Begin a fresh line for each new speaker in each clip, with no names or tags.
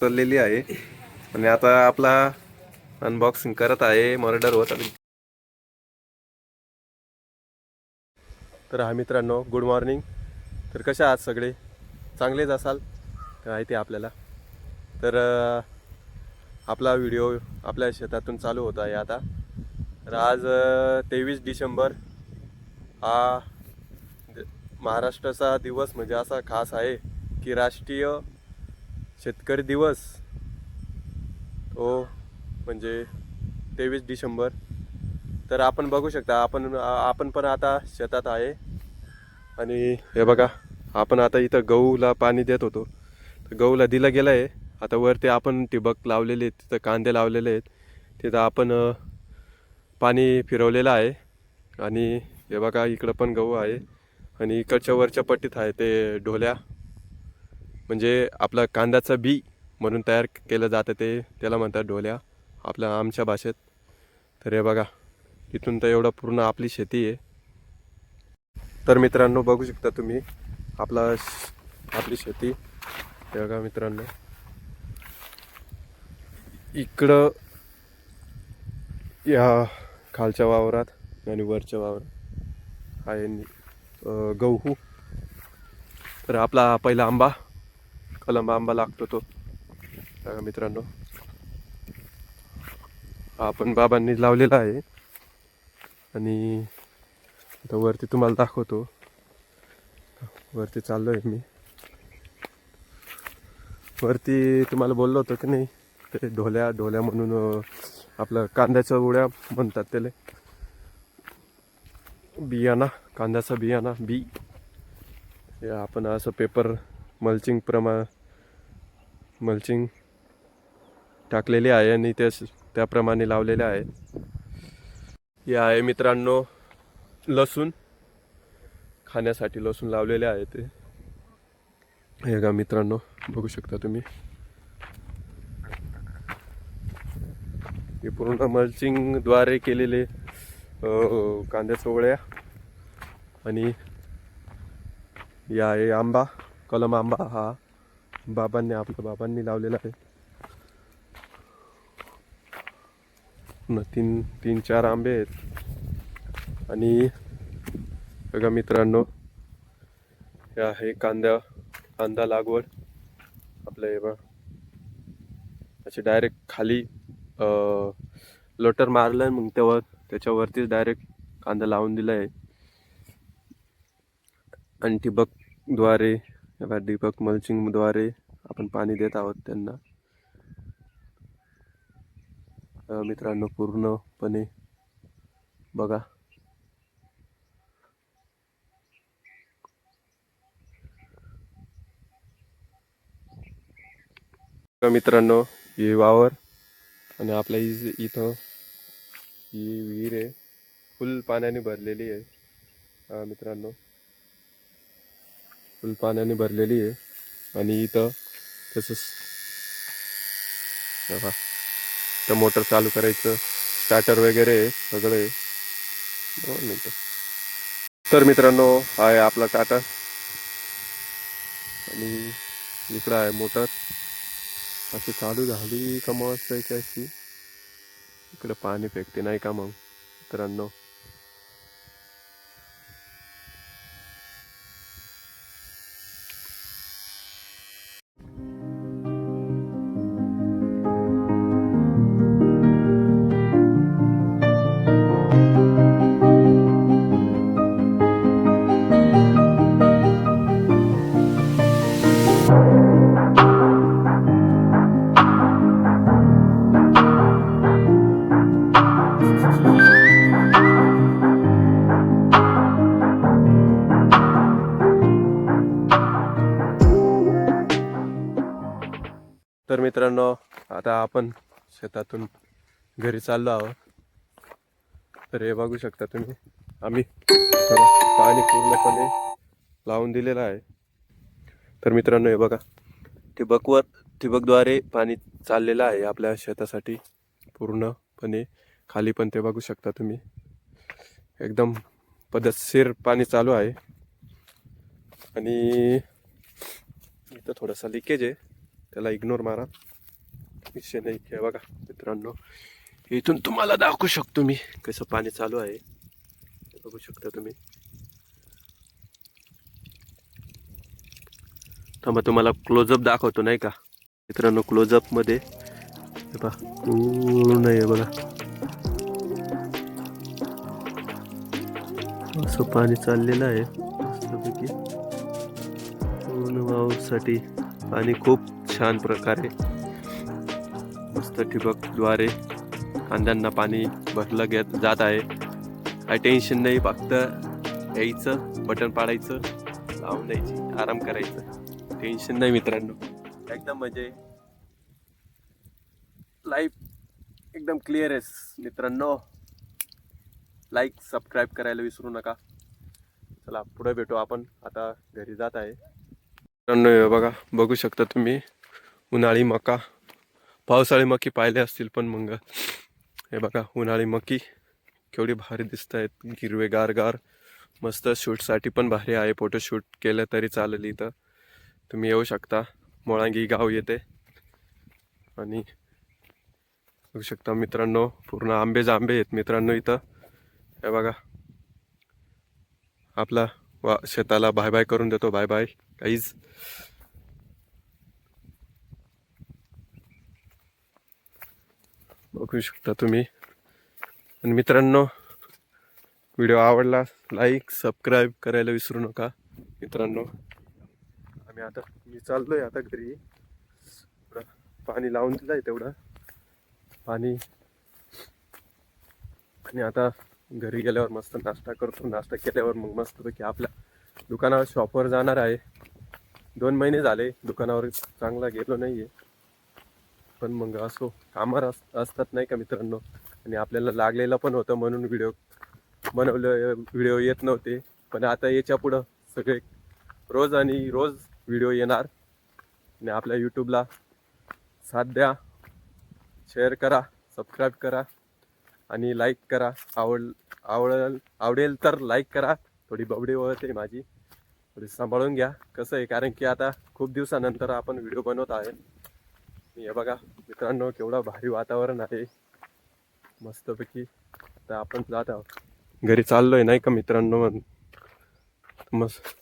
चाललेली आहे आणि आता आपला अनबॉक्सिंग करत आहे मर्डर होत. तर हा मित्रांनो, गुड मॉर्निंग. तर कशा आहात सगळे? चांगलेच असाल माहिती आपल्याला. तर आपला व्हिडिओ आपल्या शेतातून चालू होत आहे आता. तर आज 23 डिसेंबर हा महाराष्ट्राचा दिवस म्हणजे असा खास आहे की राष्ट्रीय शेतकरी दिवस तो म्हणजे 23 डिसेंबर. तर आपण बघू शकता, आपण पण आता शेतात आहे आणि हे बघा, आपण आता इथं गहूला पाणी देत होतो. तर गहूला दिलं गेलं आहे. आता वरती आपण ठिबक लावलेले आहेत, तिथं कांदे लावलेले आहेत, तिथं आपण पाणी फिरवलेलं आहे. आणि हे बघा, इकडं पण गहू आहे आणि इकडच्या वरच्या पट्टीत आहे ते ढोल्या, म्हणजे आपला कांद्याचं बी म्हणून तयार केलं जातं, त्याला म्हणतात ढोल्या आमच्या भाषेत. तर हे बघा, इथून तर एवढं पूर्ण आपली शेती आहे. तर मित्रांनो, बघू शकता तुम्ही आपली शेती. हे बघा मित्रांनो, इकडं या खालच्या वावरात आणि वरच्या वावरात आहे गहू. तर आपला पहिला आंबा, कलम आंबा लागतो तो. बघा मित्रांनो, आपण बाबांनी लावलेला आहे आणि आता वरती तुम्हाला दाखवतो. वरती चाललो आहे मी. वरती तुम्हाला बोललो होतो की नाही, ते ढोल्या म्हणून आपलं कांद्याच्या उड्या म्हणतात त्याला. बियाणा, कांद्याचा बियाणा बी, हे आपण असं पेपर मल्चिंग टाकलेली आहे आणि त्याप्रमाणे लावलेले आहे. हे आहे मित्रांनो लसूण, खाण्यासाठी लसूण लावलेले आहे ते. हे का मित्रांनो, बघू शकता तुम्ही, हे पूर्ण मल्चिंगद्वारे केलेले कांद्याच्या ओळ्या. आणि या आहे आंबा, कलम आंबा. हा आपल्या बाबांनी लावलेला आहे. तीन चार आंबे आहेत. आणि बघा मित्रांनो, हे आहे कांदा लागवड आपलं. हे बघा, असे डायरेक्ट खाली लोटर मारलं, मग त्याच्यावरतीच डायरेक्ट कांदा लावून दिला आहे. आणि ठिबक मल्चिंगद्वारे आपण पाणी देत आहोत त्यांना. मित्रांनो, पूर्णपणे बघा. मित्रांनो, ही वावर आणि आपल्या इथं ही विहीर आहे, फुल पाण्याने भरलेली आहे. मित्रांनो, फुल पाण्याने भरलेली आहे. आणि इथं तसंच तर मोटर चालू करायचं, स्टार्टर वगैरे सगळं आहे. 2 मिनिटं. तर मित्रांनो, हा आहे आपला टाटा आणि इकडं आहे मोटर. अशी चालू झाली का मस्त आहे अशी. इकडं पाणी फेकते नाही का मग मित्रांनो. तर मित्रांनो, आता आपण शेतातून घरी चाललो आहोत. तर हे बघू शकता तुम्ही, आम्ही पाणी पूर्णपणे लावून दिलेलं आहे. तर मित्रांनो, हे बघा, ठिबकद्वारे पाणी चाललेलं आहे आपल्या शेतासाठी पूर्णपणे. खाली पण ते बघू शकता तुम्ही, एकदम पद्धतशीर पाणी चालू आहे. आणि इथं थोडासा लिकेज आहे, त्याला इग्नोर मारा. विषय नाही. हे बघा मित्रांनो, इथून तुम्हाला दाखवू शकतो मी कसं पाणी चालू आहे. हे बघू शकता तुम्ही. थांबा तुम्हाला क्लोजअप दाखवतो नाही का मित्रांनो. क्लोजअप मध्ये हे पहा पूर्ण आहे बघा, असं पाणी चाललेलं आहे मस्तपैकी. पूर्ण वावसाठी पाणी खूप छान प्रकारे मस्त ठिबकद्वारे कांद्यांना पाणी भरलं जात आहे. काही टेन्शन नाही, फक्त यायचं, बटन पाडायचं, लावून द्यायची, आराम करायचं. टेन्शन नाही मित्रांनो, एकदम म्हणजे लाईफ एकदम क्लिअर आहे मित्रांनो. लाईक सबस्क्राईब करायला विसरू नका. चला पुढे भेटू आपण. आता घरी जात आहे मित्रांनो. बघा बघू शकता तुम्ही उन्हाळी मका, पावसाळी मकी पाहिले असतील, पण मग हे बघा उन्हाळी मकी केवढी भारी दिसत आहेत, हिरवे गार गार. मस्त शूटसाठी पण भारी आहे. फोटोशूट केलं तरी चालेल. इथं तुम्ही येऊ शकता. मोळांगी गाव येते. आणि बघू शकता मित्रांनो पूर्ण आंबे आहेत मित्रांनो इथं. हे बघा आपला शेताला बाय बाय करून देतो. बाय बाय काहीच. बघू शकता तुम्ही. आणि मित्रांनो व्हिडिओ आवडला लाईक सबस्क्राईब करायला विसरू नका मित्रांनो. मी चाललोय आता घरी. पाणी लावून दिलंय तेवढं पाणी. आणि आता घरी गेल्यावर मस्त नाश्ता करतो. नाश्ता केल्यावर मग मस्तपैकी आपल्या दुकानावर शॉपवर जाणार आहे. 2 महिने झाले दुकानावर चांगला गेलो नाहीये, पण मग असो कामावर असतात नाही का मित्रांनो. आणि आपल्याला लागलेलं पण होतं म्हणून व्हिडिओ येत नव्हते. पण आता याच्या पुढं सगळे रोज व्हिडिओ येणार. आणि आपल्या यूट्यूबला साथ द्या, शेअर करा, सबस्क्राईब करा आणि लाईक करा. आवडेल तर लाईक करा. थोडी बबडी वळते माझी, थोडी सांभाळून घ्या. कसं आहे, कारण की आता खूप दिवसानंतर आपण व्हिडिओ बनवत आहे. हे बघा मित्रांनो केवढा भारी वातावरण आहे मस्तपैकी. तर आपण जात आहोत घरी, चाललोय नाही का मित्रांनो. मस्त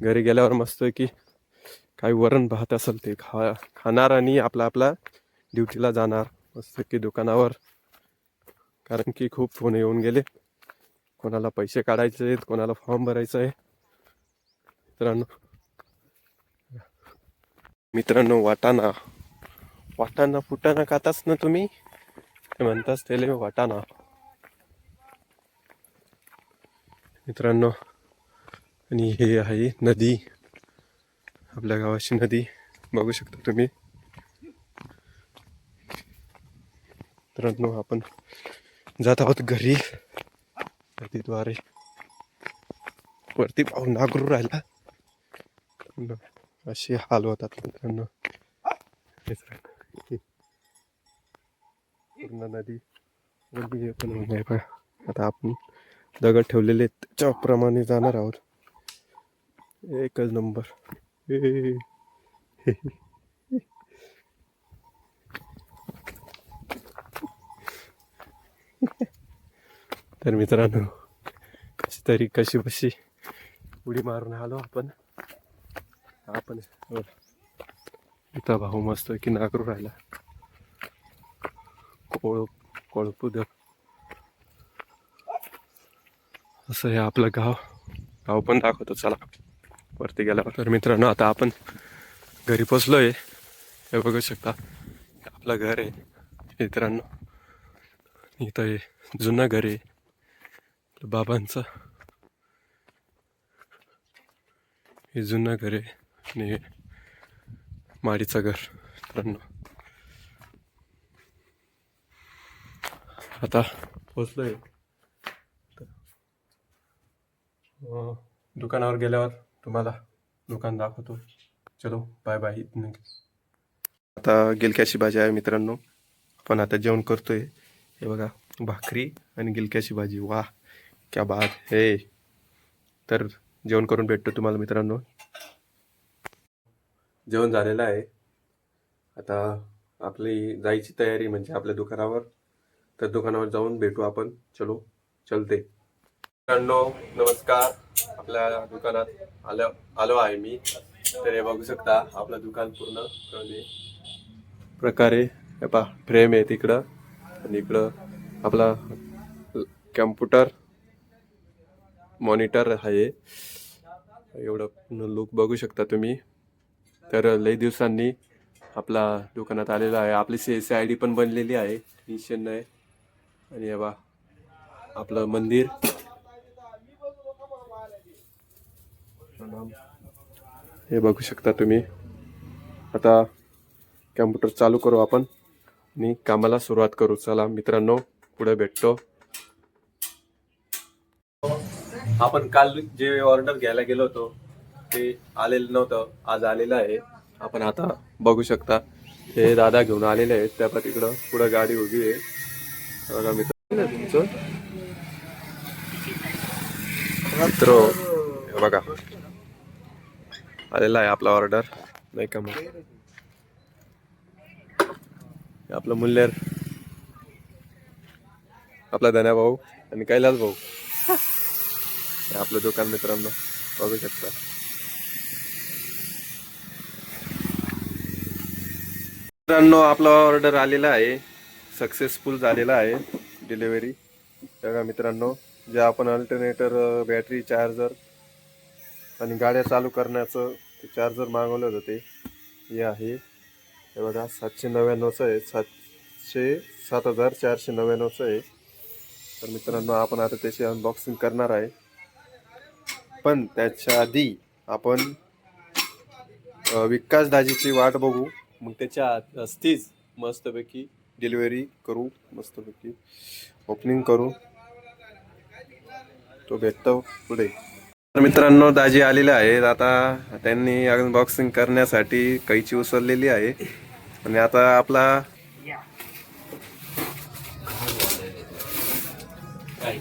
घरी गेल्यावर मस्त की काही वरण भात असेल ते खाणार आणि आपला ड्युटीला जाणार मस्त की दुकानावर. कारण की खूप फोन येऊन गेले, कोणाला पैसे काढायचे आहेत, कोणाला फॉर्म भरायचा आहे मित्रांनो. वाटाणा फुटाणा खाताच ना तुम्ही, म्हणताच त्याले वाटाणा मित्रांनो. आणि हे आहे नदी, आपल्या गावाची नदी बघू शकता तुम्ही मित्रांनो. आपण जात आहोत घरी नदीद्वारे. वरती पाहून नागरू राहिला, असे हाल होतात मित्रांनो. पूर्ण नदी पण आहे. आता आपण दगड ठेवलेले त्याच्याप्रमाणे जाणार आहोत. एकच नंबर. तर मित्रांनो कशी बशी उडी मारून आलो आपण. इथं भाऊ मस्त की नागरू राहिला. कोळपू द असं हे आपलं गाव पण दाखवतो. चला वरती गेल्यावर. तर मित्रांनो आता आपण घरी पोचलोय. हे बघू शकता आपलं घर आहे मित्रांनो. इथं हे जुनं घर आहे बाबांचं. हे जुनं घर आहे आणि माडीचं घर मित्रांनो. आता पोचलोय. दुकानावर गेल्यावर तुम्हाला दुकान दाखवतो. चलो बाय बाय. आता गिलक्याची भाजी आहे मित्रांनो. पण आता जेवण करतोय. हे बघा भाकरी आणि गिलक्याची भाजी. वाह क्या बात है. तर जेवण करून भेटतो तुम्हाला मित्रांनो. जेवण झालेलं आहे. आता आपली जायची तयारी म्हणजे आपल्या दुकानावर. तर दुकानावर जाऊन भेटू आपण. चलो चलते. मित्रांनो नमस्कार. आपल्या दुकानात आलो आलो आहे मी. तर हे बघू शकता आपलं दुकान पूर्ण प्रकारे हे पहा फ्रेम आहे तिकडं आणि इकडं आपला कॅम्प्युटर मॉनिटर आहे. एवढं लुक बघू शकता तुम्ही. तर लई दिवसांनी आपला दुकानात आलेला आहे. आपली CSID पण बनलेली आहे, टेन्शन नाही. आणि हे बा आपलं मंदिर हे बघू शकता तुम्ही. आता कॅम्प्युटर चालू करू आपण आणि कामाला सुरुवात करू. चला मित्रांनो पुढे भेटतो. आपण काल जे ऑर्डर घ्यायला गेलो होतो ते आलेलं नव्हतं, आज आलेलं आहे. आपण आता बघू शकता हे दादा घेऊन आलेले आहेत. त्या तिकडं पुढं गाडी उभी आहे बघा मित्र. तुमचं मित्र हे बघा आलेला आहे आपला ऑर्डर नाही का. मग आपलं मुल्लेर आपला धन्या भाऊ आणि कैलास भाऊ हे आपलं दुकान मित्रांनो बघू शकता. मित्रांनो आपला ऑर्डर आलेला आहे, सक्सेसफुल झालेला आहे डिलिव्हरी. बघा मित्रांनो जे आपण अल्टरनेटर बॅटरी चार्जर आणि गाड्या चालू करण्याचं ते चार्जर मागवलं होतं ते हे आहे. हे बघा 799चं आहे. 7,499चं आहे. तर मित्रांनो आपण आता त्याची अनबॉक्सिंग करणार आहे. पण त्याच्या आधी आपण विकास दाजीची वाट बघू. मग त्याच्या असतीच मस्तपैकी डिलिव्हरी करू, मस्तपैकी ओपनिंग करू. तो भेटतो पुढे. तर मित्रांनो दाजी आलेले आहेत. आता त्यांनी अनबॉक्सिंग करण्यासाठी कैची उचललेली आहे आणि आता आपला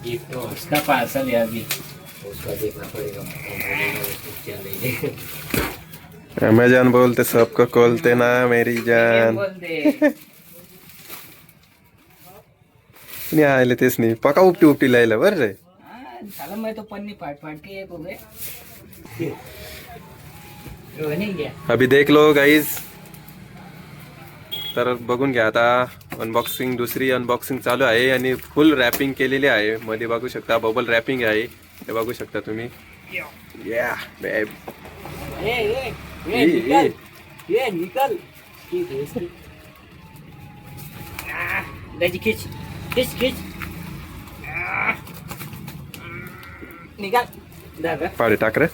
गिफ्ट उसका पार्सल है अभी, उसका देखना पड़ेगा।
अमेजॉन बोलते सबको खोलते ना मेरी जान.
बोल दे
नाही आले तेच नाही पका उपटी उपटी लायला बरं रे.
साला मैं तो पन्नी फाट फाट के एक हो गए। वो नहीं गया।
अभी देख लो गाईज. तर बघून घ्या आता अनबॉक्सिंग. दुसरी अनबॉक्सिंग चालू आहे आणि फुल रॅपिंग केलेली आहे. मध्ये बघू शकता बबल रॅपिंग आहे, हे बघू शकता तुम्ही. या बेब
ये निकल दाजी खींच खींच खींच निकाल दादा
पाड़े टाक रे.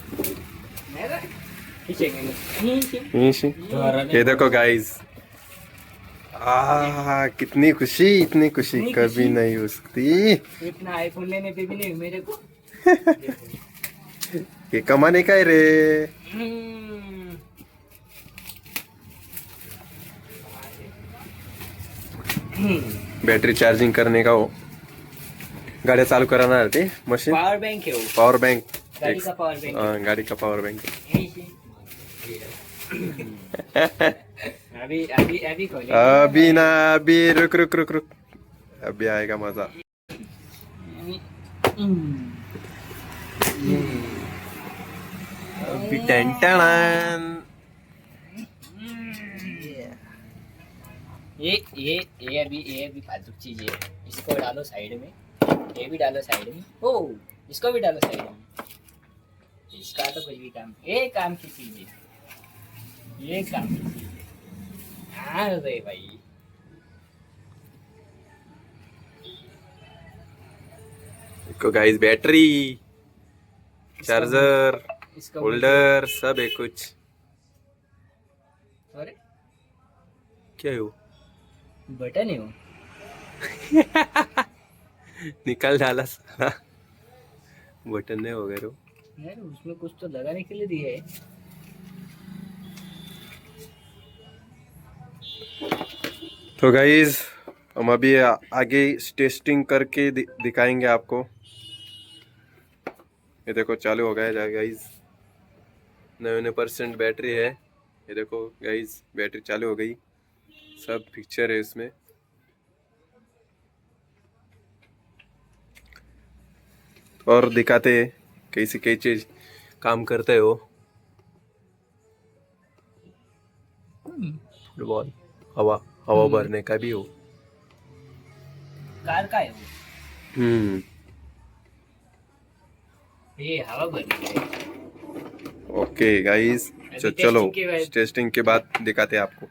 ये देखो गाइस, कितनी खुशी, इतनी खुशी कभी नहीं हो सकती.
इतना आईफोन लेने पे भी नहीं मेरे को.
ये कमाने का है रे. बैटरी चार्जिंग करने का हो. गाड़ी चालू कराना है ते मशीन.
पावर बैंक है वो.
Power bank.
गाड़ी का पावर बैंक.
हाँ गाड़ी का पावर बैंक.
अभी अभी अभी खोले.
अभी ना अभी रुक रुक रुक रुक अभी आएगा मजा. अभी टन
ये अभी फालतू चीज है. इसको डालो साइड में, ये भी डालो साइड में. ओ इसको भी डालो साइड में. इसका तो कुछ भी काम, ये काम की चीज है, ये काम की चीज है. हाँ रे भाई.
देखो गाइस बैटरी चार्जर
इसका
होल्डर सब है कुछ.
अरे
क्या है वो?
बटन है वो.
निकाल डाला सारा. बटन नहीं वगैरह.
यार उसमें कुछ तो लगाने के लिए दिया है.
तो गाइस हम अभी आगे टेस्टिंग करके दिखाएंगे आपको. ये देखो चालू हो गया गाइस. 99% बैटरी है. ये देखो गाइस बैटरी चालू हो गई. सब पिक्चर है इसमें। और दिखाते हैं कैसी कैसी काम करते हो। फुटबॉल हवा हवा भरने का भी हो।
कार का है वो? ये हवा भरने का है।
ओके गाइस,
अभी
चलो
टेस्टिंग के बाद
टेस्टिंग के बाद दिखाते हैं आपको।